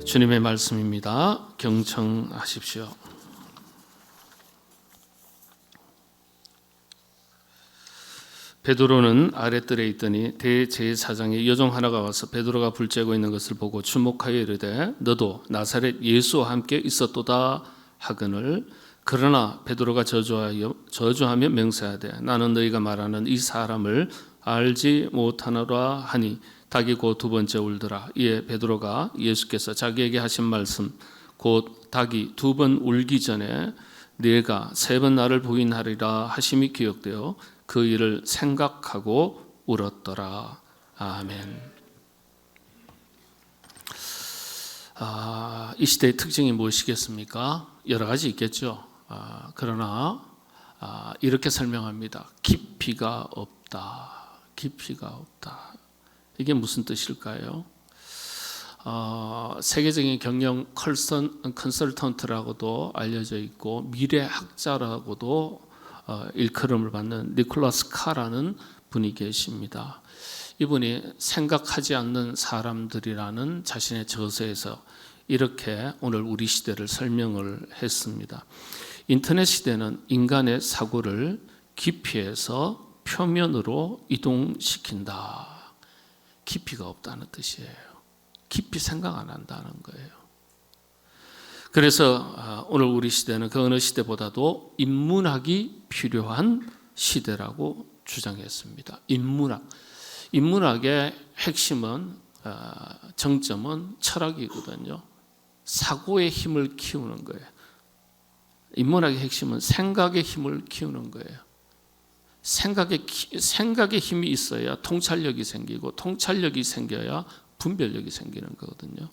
주님의 말씀입니다. 경청하십시오. 베드로는 아랫뜰에 있더니 대제사장의 여종 하나가 와서 베드로가 불 쬐고 있는 것을 보고 주목하여 이르되 너도 나사렛 예수와 함께 있었도다 하거늘. 그러나 베드로가 저주하며 맹세하되 나는 너희가 말하는 이 사람을 알지 못하노라 하니 닭이 곧 두 번째 울더라. 이에 베드로가 예수께서 자기에게 하신 말씀 곧 닭이 두 번 울기 전에 네가 세 번 나를 부인하리라 하심이 기억되어 그 일을 생각하고 울었더라. 아멘. 이 시대의 특징이 무엇이겠습니까? 여러 가지 있겠죠. 그러나 이렇게 설명합니다. 깊이가 없다. 깊이가 없다. 이게 무슨 뜻일까요? 세계적인 경영 컨설턴트라고도 알려져 있고 미래학자라고도 일컬음을 받는 니콜라스 카라는 분이 계십니다. 이분이 생각하지 않는 사람들이라는 자신의 저서에서 이렇게 오늘 우리 시대를 설명을 했습니다. 인터넷 시대는 인간의 사고를 깊이에서 표면으로 이동시킨다. 깊이가 없다는 뜻이에요. 깊이 생각 안 한다는 거예요. 그래서 오늘 우리 시대는 그 어느 시대보다도 인문학이 필요한 시대라고 주장했습니다. 인문학의 핵심은 정점은 철학이거든요. 사고의 힘을 키우는 거예요. 인문학의 핵심은 생각의 힘을 키우는 거예요. 생각의 힘이 있어야 통찰력이 생기고 통찰력이 생겨야 분별력이 생기는 거거든요.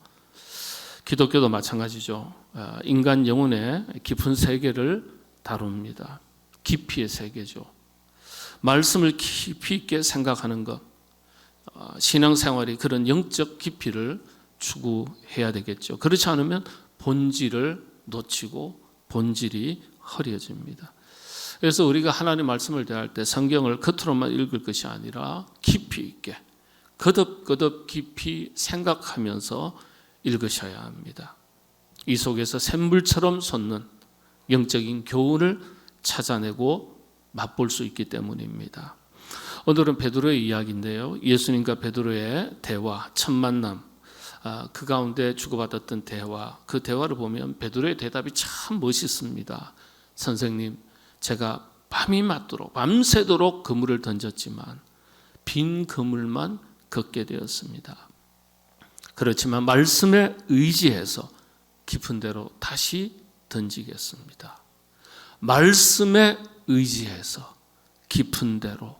기독교도 마찬가지죠. 인간 영혼의 깊은 세계를 다룹니다. 깊이의 세계죠. 말씀을 깊이 있게 생각하는 것, 신앙생활이 그런 영적 깊이를 추구해야 되겠죠. 그렇지 않으면 본질을 놓치고 본질이 흐려집니다. 그래서 우리가 하나님의 말씀을 대할 때 성경을 겉으로만 읽을 것이 아니라 깊이 있게 거듭 깊이 생각하면서 읽으셔야 합니다. 이 속에서 샘물처럼 솟는 영적인 교훈을 찾아내고 맛볼 수 있기 때문입니다. 오늘은 베드로의 이야기인데요. 예수님과 베드로의 대화, 첫 만남, 그 가운데 주고받았던 대화, 그 대화를 보면 베드로의 대답이 참 멋있습니다. 선생님, 제가 밤이 맞도록 밤새도록 그물을 던졌지만 빈 그물만 걷게 되었습니다. 그렇지만 말씀에 의지해서 깊은 데로 다시 던지겠습니다. 말씀에 의지해서 깊은 데로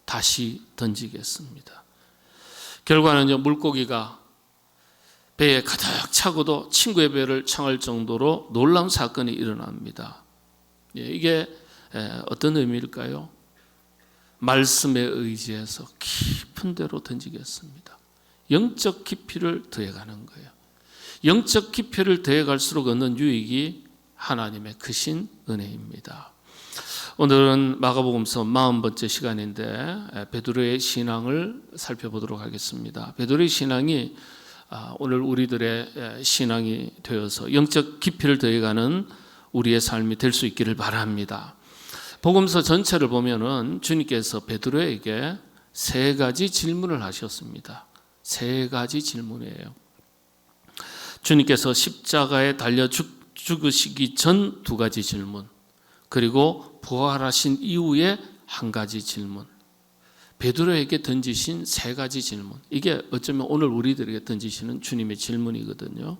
다시 던지겠습니다. 결과는요, 물고기가 배에 가득 차고도 친구의 배를 청할 정도로 놀라운 사건이 일어납니다. 이게 어떤 의미일까요? 말씀에 의지해서 깊은 데로 던지겠습니다. 영적 깊이를 더해가는 거예요. 영적 깊이를 더해갈수록 얻는 유익이 하나님의 크신 은혜입니다. 오늘은 마가복음서 40번째 시간인데 베드로의 신앙을 살펴보도록 하겠습니다. 베드로의 신앙이 오늘 우리들의 신앙이 되어서 영적 깊이를 더해가는 우리의 삶이 될 수 있기를 바랍니다. 복음서 전체를 보면은 주님께서 베드로에게 세 가지 질문을 하셨습니다. 세 가지 질문이에요. 주님께서 십자가에 달려 죽으시기 전 두 가지 질문, 그리고 부활하신 이후에 한 가지 질문, 베드로에게 던지신 세 가지 질문. 이게 어쩌면 오늘 우리들에게 던지시는 주님의 질문이거든요.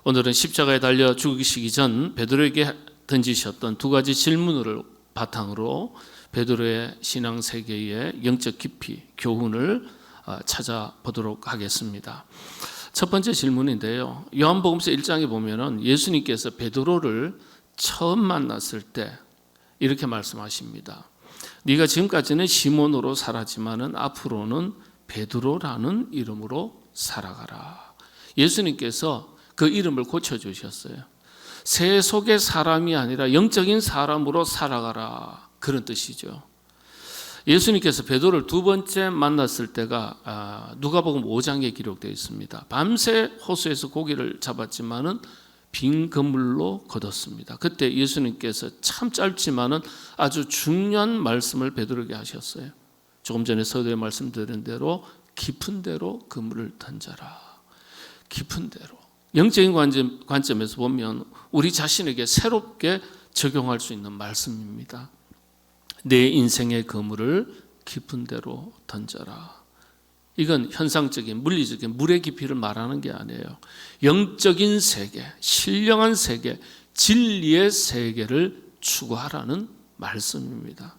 오늘은 십자가에 달려 죽으시기 전 베드로에게 던지셨던 두 가지 질문을 바탕으로 베드로의 신앙 세계의 영적 깊이, 교훈을 찾아보도록 하겠습니다. 첫 번째 질문인데요. 요한복음서 1장에 보면은 예수님께서 베드로를 처음 만났을 때 이렇게 말씀하십니다. 네가 지금까지는 시몬으로 살았지만은 앞으로는 베드로라는 이름으로 살아가라. 예수님께서 그 이름을 고쳐주셨어요. 새 속의 사람이 아니라 영적인 사람으로 살아가라. 그런 뜻이죠. 예수님께서 베드로를 두 번째 만났을 때가 누가복음 5장에 기록되어 있습니다. 밤새 호수에서 고기를 잡았지만은 빈 그물로 거뒀습니다. 그때 예수님께서 참 짧지만은 아주 중요한 말씀을 베드로에게 하셨어요. 조금 전에 서두에 말씀드린 대로 깊은 데로 그물을 던져라. 깊은 데로. 영적인 관점에서 보면 우리 자신에게 새롭게 적용할 수 있는 말씀입니다. 내 인생의 그물을 깊은 데로 던져라. 이건 현상적인 물리적인 물의 깊이를 말하는 게 아니에요. 영적인 세계, 신령한 세계, 진리의 세계를 추구하라는 말씀입니다.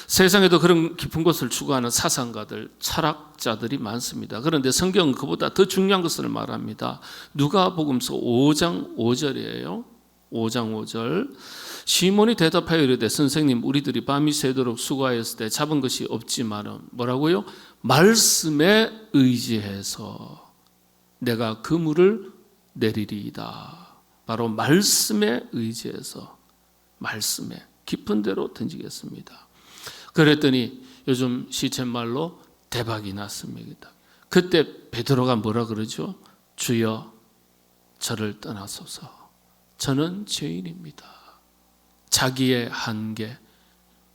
세상에도 그런 깊은 곳을 추구하는 사상가들, 철학자들이 많습니다. 그런데 성경은 그보다 더 중요한 것을 말합니다. 누가복음서 5장 5절이에요. 5장 5절. 시몬이 대답하여 이르되 선생님 우리들이 밤이 새도록 수고하였을 때 잡은 것이 없지만은 뭐라고요? 말씀에 의지해서 내가 그물을 내리리이다. 바로 말씀에 의지해서 말씀에 깊은 데로 던지겠습니다. 그랬더니 요즘 시쳇말로 대박이 났습니다. 그때 베드로가 뭐라 그러죠? 주여 저를 떠나소서. 저는 죄인입니다. 자기의 한계,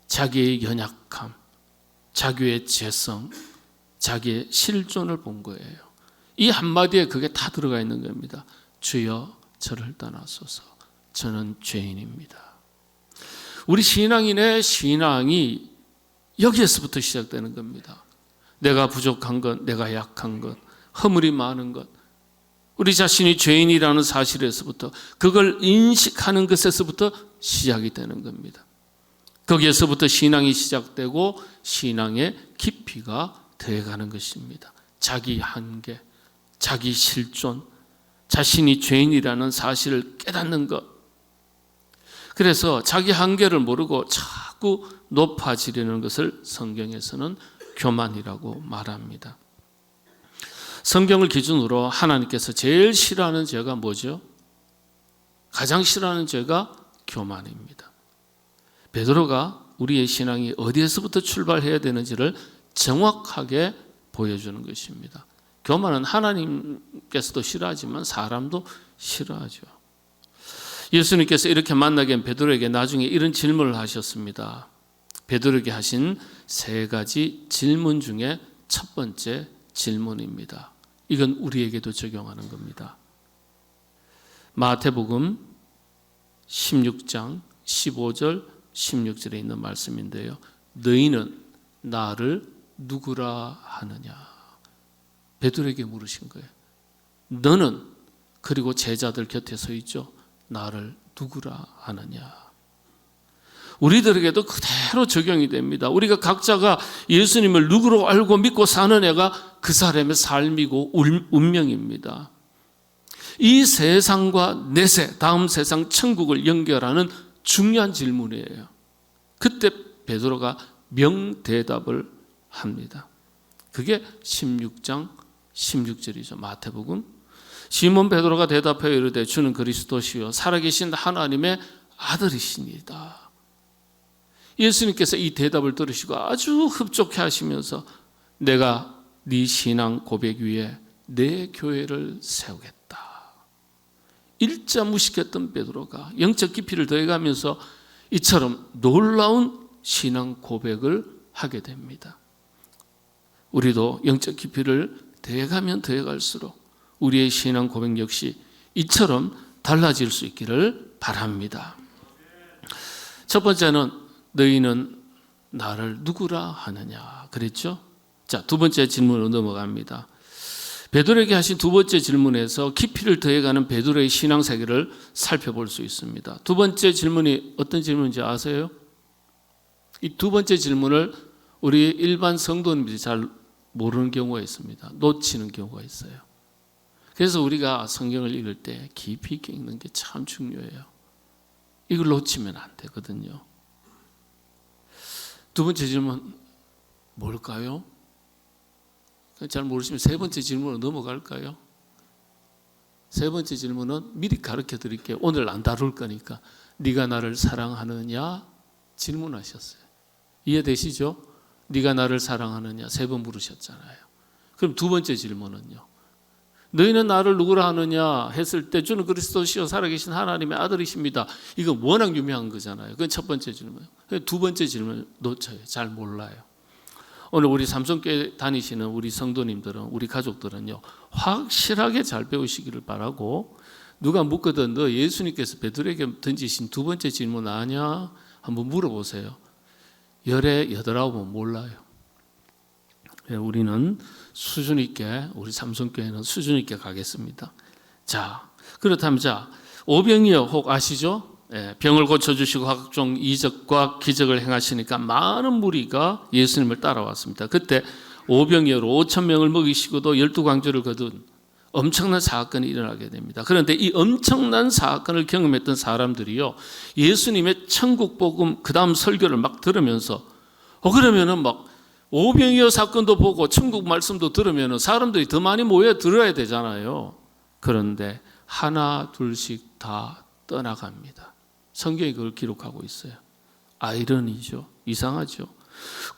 자기의 연약함, 자기의 죄성, 자기의 실존을 본 거예요. 이 한마디에 그게 다 들어가 있는 겁니다. 주여 저를 떠나소서. 저는 죄인입니다. 우리 신앙인의 신앙이 여기에서부터 시작되는 겁니다. 내가 부족한 것, 내가 약한 것, 허물이 많은 것, 우리 자신이 죄인이라는 사실에서부터 그걸 인식하는 것에서부터 시작이 되는 겁니다. 거기에서부터 신앙이 시작되고 신앙의 깊이가 되어가는 것입니다. 자기 한계, 자기 실존, 자신이 죄인이라는 사실을 깨닫는 것. 그래서 자기 한계를 모르고 자꾸 높아지려는 것을 성경에서는 교만이라고 말합니다. 성경을 기준으로 하나님께서 제일 싫어하는 죄가 뭐죠? 가장 싫어하는 죄가 교만입니다. 베드로가 우리의 신앙이 어디에서부터 출발해야 되는지를 정확하게 보여주는 것입니다. 교만은 하나님께서도 싫어하지만 사람도 싫어하죠. 예수님께서 이렇게 만나게 한 베드로에게 나중에 이런 질문을 하셨습니다. 베드로에게 하신 세 가지 질문 중에 첫 번째 질문입니다. 이건 우리에게도 적용하는 겁니다. 마태복음 16장 15절 16절에 있는 말씀인데요. 너희는 나를 누구라 하느냐? 베드로에게 물으신 거예요. 너는, 그리고 제자들 곁에 서 있죠. 나를 누구라 하느냐? 우리들에게도 그대로 적용이 됩니다. 우리가 각자가 예수님을 누구로 알고 믿고 사는 애가 그 사람의 삶이고 운명입니다. 이 세상과 내세, 다음 세상 천국을 연결하는 중요한 질문이에요. 그때 베드로가 명대답을 합니다. 그게 16장 16절이죠. 마태복음. 시몬 베드로가 대답하여 이르되 주는 그리스도시요 살아계신 하나님의 아들이시니다. 예수님께서 이 대답을 들으시고 아주 흡족해 하시면서 내가 네 신앙 고백 위에 내 교회를 세우겠다. 일자 무식했던 베드로가 영적 깊이를 더해가면서 이처럼 놀라운 신앙 고백을 하게 됩니다. 우리도 영적 깊이를 더해가면 더해갈수록 우리의 신앙 고백 역시 이처럼 달라질 수 있기를 바랍니다. 첫 번째는 너희는 나를 누구라 하느냐 그랬죠? 자, 두 번째 질문으로 넘어갑니다. 베드로에게 하신 두 번째 질문에서 깊이를 더해가는 베드로의 신앙 세계를 살펴볼 수 있습니다. 두 번째 질문이 어떤 질문인지 아세요? 이 두 번째 질문을 우리 일반 성도님들이 잘 모르는 경우가 있습니다. 놓치는 경우가 있어요. 그래서 우리가 성경을 읽을 때 깊이 있게 읽는 게 참 중요해요. 이걸 놓치면 안 되거든요. 두 번째 질문 뭘까요? 잘 모르시면 세 번째 질문으로 넘어갈까요? 세 번째 질문은 미리 가르쳐 드릴게요. 오늘 안 다룰 거니까. 네가 나를 사랑하느냐? 질문하셨어요. 이해되시죠? 네가 나를 사랑하느냐 3번 물으셨잖아요. 그럼 두 번째 질문은요. 너희는 나를 누구라 하느냐 했을 때 주는 그리스도시요 살아계신 하나님의 아들이십니다. 이건 워낙 유명한 거잖아요. 그건 첫 번째 질문. 두 번째 질문 놓쳐요. 잘 몰라요. 오늘 우리 삼성교회 다니시는 우리 성도님들은, 우리 가족들은요, 확실하게 잘 배우시기를 바라고, 누가 묻거든 너 예수님께서 베드로에게 던지신 두 번째 질문 아냐? 한번 물어보세요. 10에 8, 9은 몰라요. 우리는 수준 있게, 우리 삼성교회는 수준 있게 가겠습니다. 자, 그렇다면 오병이어 혹 아시죠? 병을 고쳐주시고 각종 이적과 기적을 행하시니까 많은 무리가 예수님을 따라왔습니다. 그때 오병이어로 5,000명을 먹이시고도 12광주를 거둔 엄청난 사건이 일어나게 됩니다. 그런데 이 엄청난 사건을 경험했던 사람들이요, 예수님의 천국 복음 그 다음 설교를 막 들으면서 그러면은 막 오병이어 사건도 보고 천국 말씀도 들으면은 사람들이 더 많이 모여 들어야 되잖아요. 그런데 하나 둘씩 다 떠나갑니다. 성경이 그걸 기록하고 있어요. 아이러니죠. 이상하죠.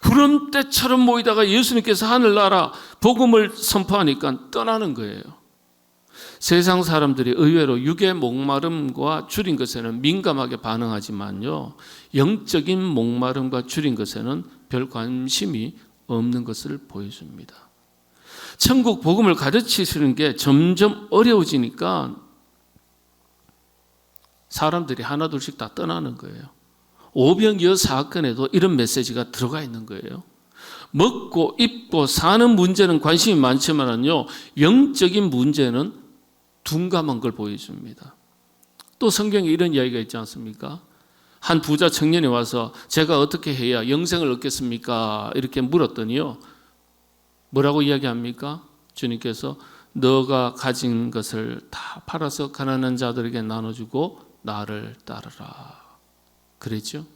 구름대처럼 모이다가 예수님께서 하늘나라 복음을 선포하니까 떠나는 거예요. 세상 사람들이 의외로 육의 목마름과 줄인 것에는 민감하게 반응하지만요, 영적인 목마름과 줄인 것에는 별 관심이 없는 것을 보여줍니다. 천국 복음을 가르치시는 게 점점 어려워지니까 사람들이 하나 둘씩 다 떠나는 거예요. 오병이어 사건에도 이런 메시지가 들어가 있는 거예요. 먹고 입고 사는 문제는 관심이 많지만요, 영적인 문제는 둔감한 걸 보여줍니다. 또 성경에 이런 이야기가 있지 않습니까? 한 부자 청년이 와서 제가 어떻게 해야 영생을 얻겠습니까? 이렇게 물었더니요, 뭐라고 이야기합니까? 주님께서 너가 가진 것을 다 팔아서 가난한 자들에게 나눠주고 나를 따르라 그랬죠.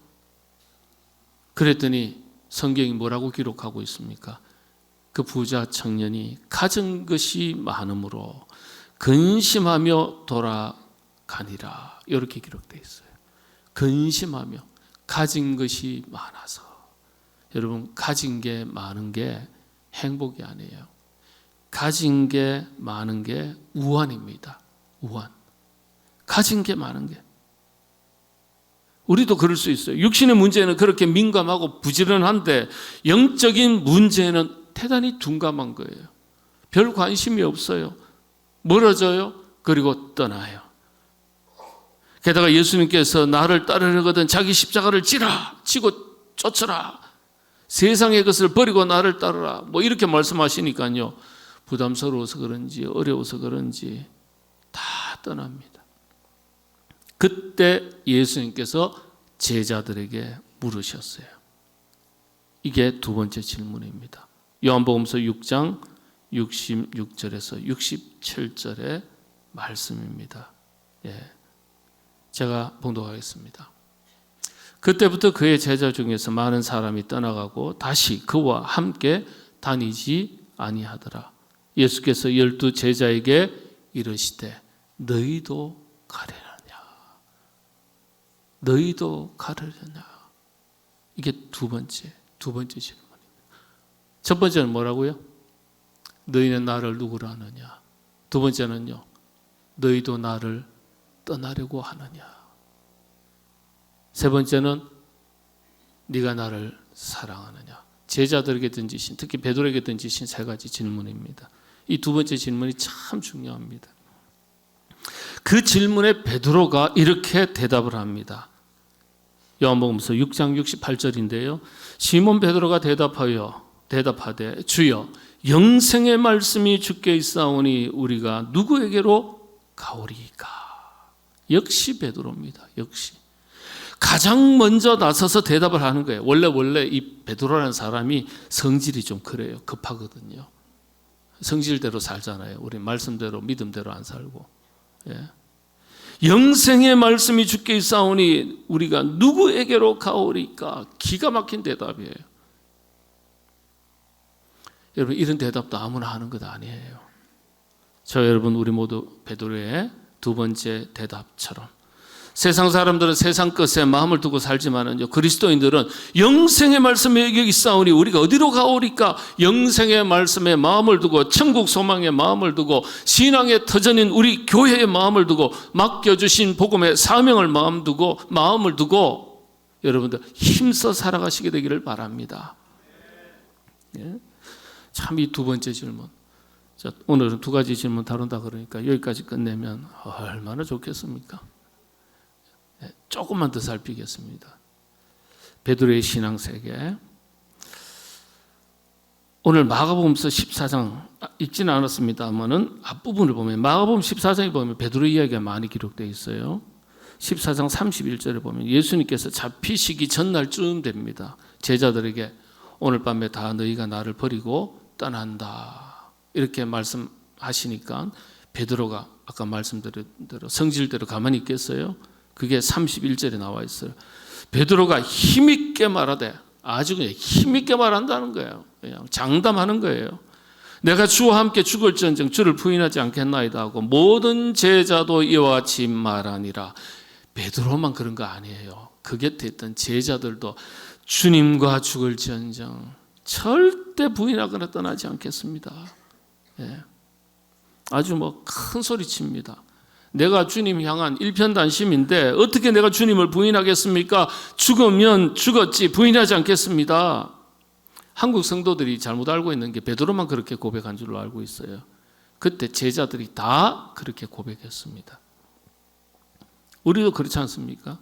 그랬더니 성경이 뭐라고 기록하고 있습니까? 그 부자 청년이 가진 것이 많음으로 근심하며 돌아가니라, 이렇게 기록되어 있어요. 근심하며, 가진 것이 많아서. 여러분, 가진 게 많은 게 행복이 아니에요. 가진 게 많은 게 우환입니다. 우환. 가진 게 많은 게. 우리도 그럴 수 있어요. 육신의 문제는 그렇게 민감하고 부지런한데 영적인 문제는 대단히 둔감한 거예요. 별 관심이 없어요. 멀어져요. 그리고 떠나요. 게다가 예수님께서 나를 따르려거든 자기 십자가를 지고 쫓아라. 세상의 것을 버리고 나를 따르라. 뭐 이렇게 말씀하시니까요, 부담스러워서 그런지 어려워서 그런지 다 떠납니다. 그때 예수님께서 제자들에게 물으셨어요. 이게 두 번째 질문입니다. 요한복음서 6장 66절에서 67절의 말씀입니다. 제가 봉독하겠습니다. 그때부터 그의 제자 중에서 많은 사람이 떠나가고 다시 그와 함께 다니지 아니하더라. 예수께서 12 제자에게 이르시되 너희도 가려느냐? 너희도 가려느냐? 이게 두 번째 질문입니다. 첫 번째는 뭐라고요? 너희는 나를 누구라 하느냐? 두 번째는요, 너희도 나를 떠나려고 하느냐? 세 번째는 네가 나를 사랑하느냐? 제자들에게 던지신, 특히 베드로에게 던지신 세 가지 질문입니다. 이 두 번째 질문이 참 중요합니다. 그 질문에 베드로가 이렇게 대답을 합니다. 요한복음서 6장 68절인데요. 시몬 베드로가 대답하되 주여 영생의 말씀이 주께 있사오니 우리가 누구에게로 가오리이까? 역시 베드로입니다. 역시 가장 먼저 나서서 대답을 하는 거예요. 원래 이 베드로라는 사람이 성질이 좀 그래요. 급하거든요. 성질대로 살잖아요. 우리 말씀대로 믿음대로 안 살고. 영생의 말씀이 주께 있사오니 우리가 누구에게로 가오리까? 기가 막힌 대답이에요. 여러분, 이런 대답도 아무나 하는 것 아니에요. 여러분, 우리 모두 베드로의 두 번째 대답처럼 세상 사람들은 세상 것에 마음을 두고 살지만은요, 그리스도인들은 영생의 말씀에 여기 있사오니 우리가 어디로 가오리까? 영생의 말씀에 마음을 두고 천국 소망에 마음을 두고 신앙의 터전인 우리 교회에 마음을 두고 맡겨주신 복음의 사명을 마음을 두고 여러분들 힘써 살아가시게 되기를 바랍니다. 예? 참 이 두 번째 질문. 자, 오늘은 두 가지 질문 다룬다 그러니까 여기까지 끝내면 얼마나 좋겠습니까? 조금만 더 살피겠습니다. 베드로의 신앙세계. 오늘 마가복음서 14장 읽지는 않았습니다만은 앞부분을 보면 마가복음 14장에 보면 베드로 이야기가 많이 기록되어 있어요. 14장 31절에 보면 예수님께서 잡히시기 전날쯤 됩니다. 제자들에게 오늘 밤에 다 너희가 나를 버리고 떠난다 이렇게 말씀하시니까 베드로가 아까 말씀드린 대로 성질대로 가만히 있겠어요? 그게 31절에 나와 있어요. 베드로가 힘있게 말하되, 아주 그냥 힘있게 말한다는 거예요. 그냥 장담하는 거예요. 내가 주와 함께 죽을지언정 주를 부인하지 않겠나이다 하고 모든 제자도 이와 같이 말하니라. 베드로만 그런 거 아니에요. 그 곁에 있던 제자들도 주님과 죽을지언정 절대 부인하거나 떠나지 않겠습니다. 예. 아주 큰 소리 칩니다. 내가 주님 향한 일편단심인데 어떻게 내가 주님을 부인하겠습니까? 죽으면 죽었지 부인하지 않겠습니다. 한국 성도들이 잘못 알고 있는 게 베드로만 그렇게 고백한 줄로 알고 있어요. 그때 제자들이 다 그렇게 고백했습니다. 우리도 그렇지 않습니까?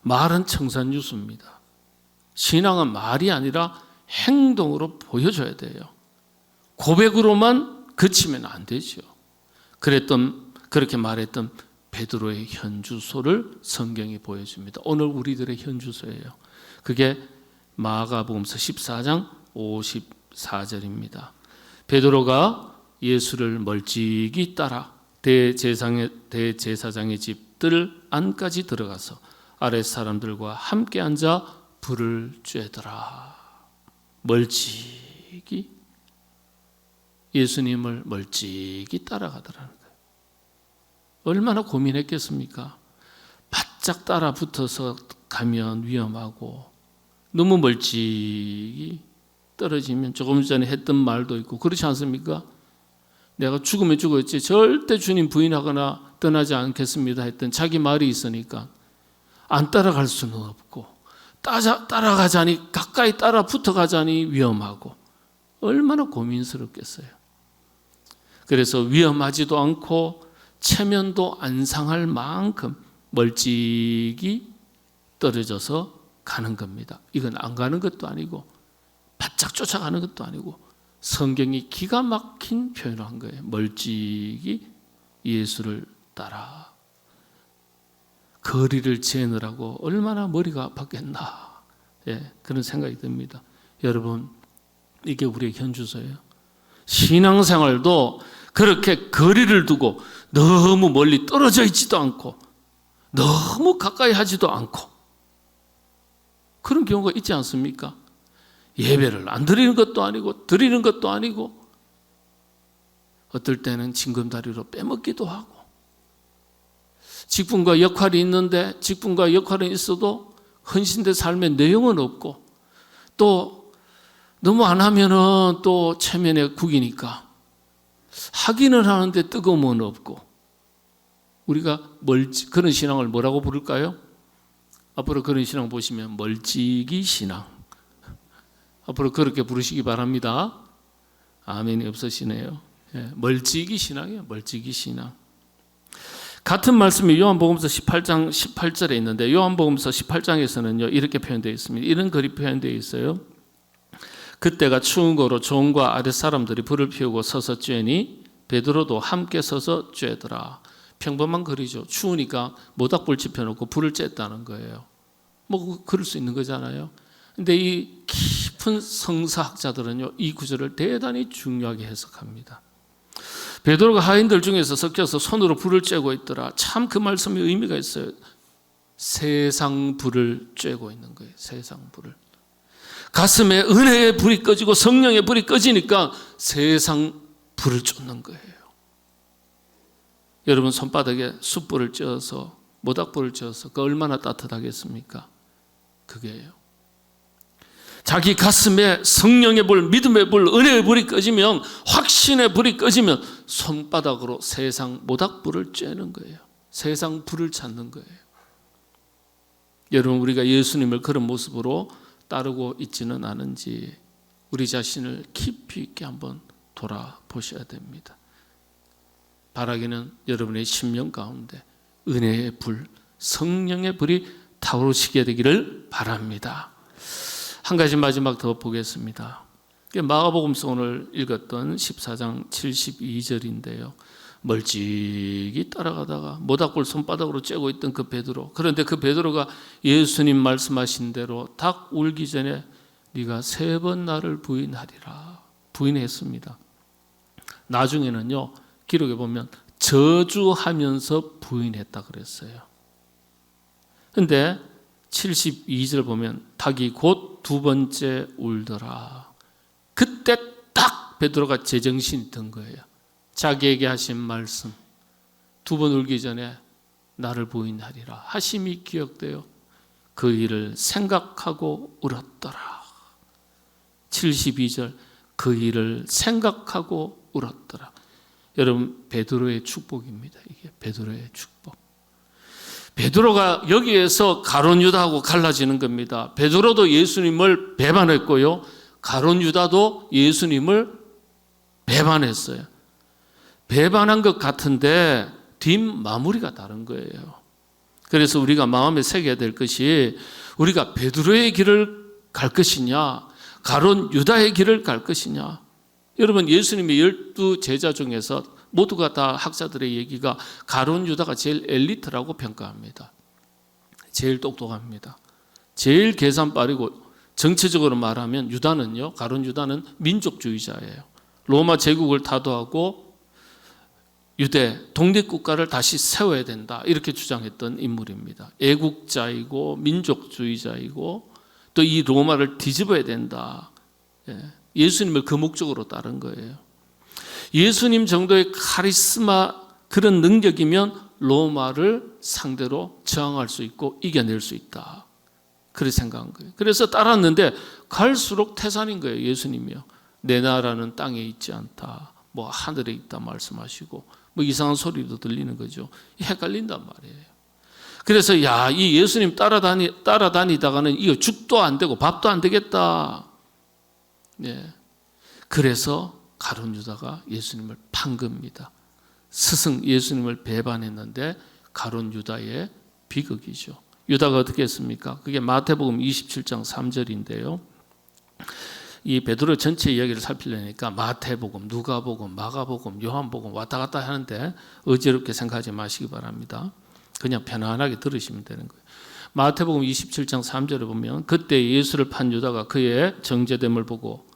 말은 청산유수입니다. 신앙은 말이 아니라 행동으로 보여줘야 돼요. 고백으로만 그치면 안 되죠. 그렇게 말했던 베드로의 현주소를 성경이 보여줍니다. 오늘 우리들의 현주소예요. 그게 마가복음서 14장 54절입니다. 베드로가 예수를 멀찍이 따라 대제사장의 집들 안까지 들어가서 아랫 사람들과 함께 앉아 불을 쬐더라. 멀찍이 예수님을 멀찍이 따라가더라는 거예요. 얼마나 고민했겠습니까? 바짝 따라 붙어서 가면 위험하고 너무 멀찍이 떨어지면 조금 전에 했던 말도 있고 그렇지 않습니까? 내가 죽으면 죽었지 절대 주님 부인하거나 떠나지 않겠습니다 했던 자기 말이 있으니까 안 따라갈 수는 없고 따라가자니 가까이 따라 붙어가자니 위험하고 얼마나 고민스럽겠어요. 그래서 위험하지도 않고 체면도 안 상할 만큼 멀찍이 떨어져서 가는 겁니다. 이건 안 가는 것도 아니고 바짝 쫓아가는 것도 아니고 성경이 기가 막힌 표현을 한 거예요. 멀찍이 예수를 따라. 거리를 재느라고 얼마나 머리가 아팠겠나. 예, 그런 생각이 듭니다. 여러분, 이게 우리의 현주소예요. 신앙생활도 그렇게 거리를 두고 너무 멀리 떨어져 있지도 않고 너무 가까이 하지도 않고 그런 경우가 있지 않습니까? 예배를 안 드리는 것도 아니고 드리는 것도 아니고 어떨 때는 징검다리로 빼먹기도 하고 직분과 역할이 있는데 직분과 역할은 있어도 헌신된 삶의 내용은 없고 또 너무 안 하면은 또 체면에 구기니까 하기는 하는데 뜨거움은 없고 우리가 그런 신앙을 뭐라고 부를까요? 앞으로 그런 신앙 보시면 멀찍이 신앙. 앞으로 그렇게 부르시기 바랍니다. 아멘이 없으시네요. 예, 멀찍이 신앙이에요. 멀찍이 신앙. 같은 말씀이 요한복음서 18장 18절에 있는데 요한복음서 18장에서는요 이렇게 표현되어 있습니다. 이런 글이 표현되어 있어요. 그때가 추운 거로 종과 아랫 사람들이 불을 피우고 서서 쬐니 베드로도 함께 서서 쬐더라. 평범한 글이죠. 추우니까 모닥불 지펴놓고 불을 쬐다는 거예요. 뭐 그럴 수 있는 거잖아요. 근데 이 깊은 성사학자들은요 이 구절을 대단히 중요하게 해석합니다. 베드로가 하인들 중에서 섞여서 손으로 불을 쬐고 있더라. 참 그 말씀이 의미가 있어요. 세상 불을 쬐고 있는 거예요. 세상 불을. 가슴에 은혜의 불이 꺼지고 성령의 불이 꺼지니까 세상 불을 쫓는 거예요. 여러분 손바닥에 숯불을 쬐어서 모닥불을 쬐어서 그 얼마나 따뜻하겠습니까? 그게요. 자기 가슴에 성령의 불, 믿음의 불, 은혜의 불이 꺼지면, 확신의 불이 꺼지면 손바닥으로 세상 모닥불을 쬐는 거예요. 세상 불을 찾는 거예요. 여러분, 우리가 예수님을 그런 모습으로 따르고 있지는 않은지 우리 자신을 깊이 있게 한번 돌아보셔야 됩니다. 바라기는 여러분의 심령 가운데 은혜의 불, 성령의 불이 타오르시게 되기를 바랍니다. 한 가지 마지막 더 보겠습니다. 마가복음서 오늘 읽었던 14장 72절인데요. 멀찍이 따라가다가 모닥불 손바닥으로 쬐고 있던 그 베드로, 그런데 그 베드로가 예수님 말씀하신 대로 닭 울기 전에 네가 3번 나를 부인하리라 부인했습니다. 나중에는요, 기록에 보면 저주하면서 부인했다 그랬어요. 그런데 72절 보면 닭이 곧 2번째 울더라. 그때 딱 베드로가 제정신이 든 거예요. 자기에게 하신 말씀, 2번 울기 전에 나를 부인하리라 하심이 기억되어 그 일을 생각하고 울었더라. 72절, 그 일을 생각하고 울었더라. 여러분, 베드로의 축복입니다. 이게 베드로의 축복. 베드로가 여기에서 가룟 유다하고 갈라지는 겁니다. 베드로도 예수님을 배반했고요, 가룟 유다도 예수님을 배반했어요. 배반한 것 같은데 뒷마무리가 다른 거예요. 그래서 우리가 마음에 새겨야 될 것이, 우리가 베드로의 길을 갈 것이냐, 가룟 유다의 길을 갈 것이냐. 여러분, 예수님의 12 제자 중에서 모두가 다 학자들의 얘기가 가룟 유다가 제일 엘리트라고 평가합니다. 제일 똑똑합니다. 제일 계산 빠르고, 정치적으로 말하면 유다는요, 가룟 유다는 민족주의자예요. 로마 제국을 타도하고 유대 독립국가를 다시 세워야 된다, 이렇게 주장했던 인물입니다. 애국자이고 민족주의자이고 또 이 로마를 뒤집어야 된다. 예수님을 그 목적으로 따른 거예요. 예수님 정도의 카리스마, 그런 능력이면 로마를 상대로 저항할 수 있고 이겨낼 수 있다, 그렇게 생각한 거예요. 그래서 따랐는데 갈수록 태산인 거예요. 예수님이요, 내 나라는 땅에 있지 않다, 뭐 하늘에 있다 말씀하시고, 뭐 이상한 소리도 들리는 거죠. 헷갈린단 말이에요. 그래서 이 예수님 따라다니다가는 이거 죽도 안 되고 밥도 안 되겠다. 네. 그래서 가룟 유다가 예수님을 판 겁니다. 스승 예수님을 배반했는데 가룟 유다의 비극이죠. 유다가 어떻게 했습니까? 그게 마태복음 27장 3절인데요. 이 베드로 전체 이야기를 살피려니까 마태복음, 누가복음, 마가복음, 요한복음 왔다 갔다 하는데 어지럽게 생각하지 마시기 바랍니다. 그냥 편안하게 들으시면 되는 거예요. 마태복음 27장 3절에 보면 그때 예수를 판 유다가 그의 정죄됨을 보고,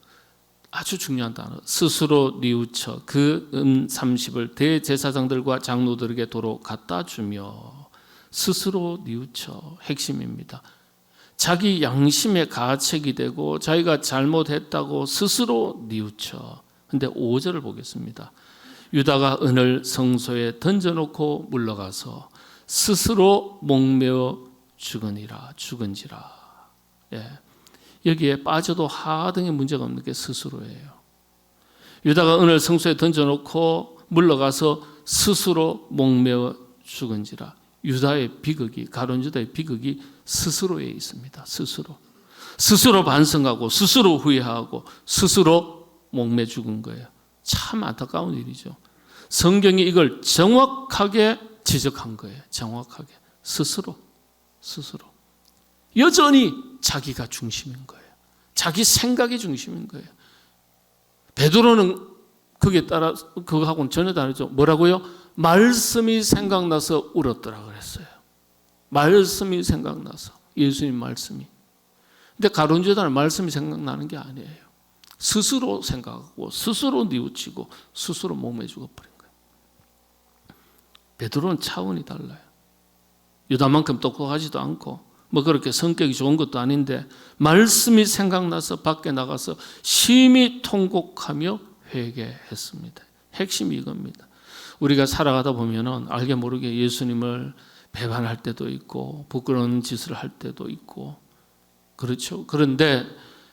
아주 중요한 단어, 스스로 뉘우쳐 그 30을 대제사장들과 장로들에게 도로 갖다 주며, 스스로 뉘우쳐, 핵심입니다. 자기 양심의 가책이 되고 자기가 잘못했다고 스스로 뉘우쳐. 근데 5절을 보겠습니다. 유다가 은을 성소에 던져놓고 물러가서 스스로 목매어 죽은지라. 예. 여기에 빠져도 하등의 문제가 없는 게 스스로예요. 유다가 은을 성소에 던져놓고 물러가서 스스로 목매어 죽은지라. 유다의 비극이, 가룟 유다의 비극이 스스로에 있습니다. 스스로 반성하고 스스로 후회하고 스스로 목매 죽은 거예요. 참 안타까운 일이죠. 성경이 이걸 정확하게 지적한 거예요. 정확하게. 스스로. 여전히 자기가 중심인 거예요. 자기 생각이 중심인 거예요. 베드로는 거기에 따라 그거하고는 전혀 다르죠. 뭐라고요? 말씀이 생각나서 울었더라 그랬어요. 말씀이 생각나서, 예수님 말씀이. 근데 가룟 유다는 말씀이 생각나는 게 아니에요. 스스로 생각하고 스스로 뉘우치고 스스로 몸에 죽어버린 거예요. 베드로는 차원이 달라요. 유다만큼 똑똑하지도 않고 뭐 그렇게 성격이 좋은 것도 아닌데 말씀이 생각나서 밖에 나가서 심히 통곡하며 회개했습니다. 핵심이 이겁니다. 우리가 살아가다 보면은 알게 모르게 예수님을 배반할 때도 있고 부끄러운 짓을 할 때도 있고 그렇죠. 그런데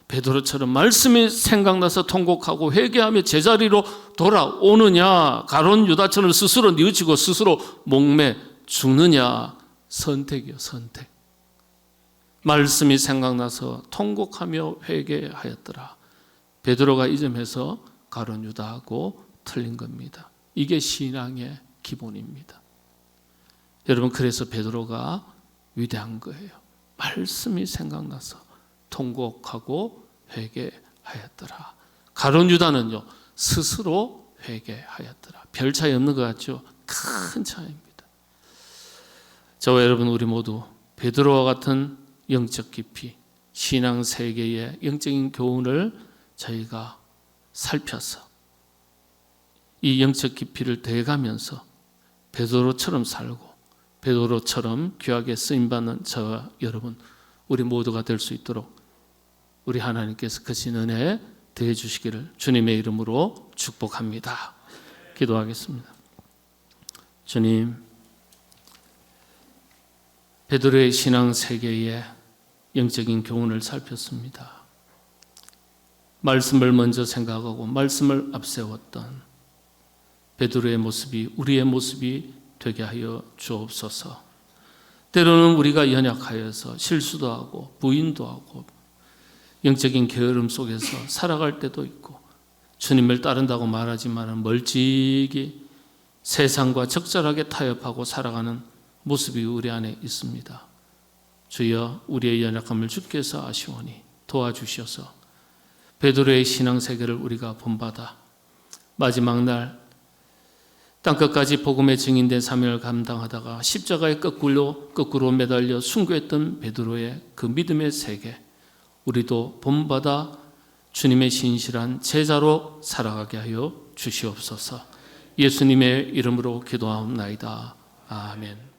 베드로처럼 말씀이 생각나서 통곡하고 회개하며 제자리로 돌아오느냐, 가룟 유다처럼 스스로 뉘우치고 스스로 목매 죽느냐, 선택이요, 선택. 말씀이 생각나서 통곡하며 회개하였더라. 베드로가 이 점에서 가룟 유다하고 틀린 겁니다. 이게 신앙의 기본입니다. 여러분, 그래서 베드로가 위대한 거예요. 말씀이 생각나서 통곡하고 회개하였더라. 가룟 유다는요, 스스로 회개하였더라. 별 차이 없는 것 같죠? 큰 차이입니다. 저와 여러분, 우리 모두 베드로와 같은 영적 깊이, 신앙 세계의 영적인 교훈을 저희가 살펴서 이 영적 깊이를 더해가면서 베드로처럼 살고 베드로처럼 귀하게 쓰임받는 저와 여러분, 우리 모두가 될 수 있도록 우리 하나님께서 크신 은혜 더해 주시기를 주님의 이름으로 축복합니다. 기도하겠습니다. 주님, 베드로의 신앙 세계의 영적인 교훈을 살폈습니다. 말씀을 먼저 생각하고 말씀을 앞세웠던 베드로의 모습이 우리의 모습이 되게 하여 주옵소서. 때로는 우리가 연약하여서 실수도 하고 부인도 하고 영적인 게으름 속에서 살아갈 때도 있고 주님을 따른다고 말하지만 멀찍이 세상과 적절하게 타협하고 살아가는 모습이 우리 안에 있습니다. 주여, 우리의 연약함을 주께서 아시오니 도와주셔서 베드로의 신앙 세계를 우리가 본받아 마지막 날 땅끝까지 복음의 증인된 사명을 감당하다가 십자가에 거꾸로 매달려 순교했던 베드로의 그 믿음의 세계, 우리도 본받아 주님의 신실한 제자로 살아가게 하여 주시옵소서. 예수님의 이름으로 기도하옵나이다. 아멘.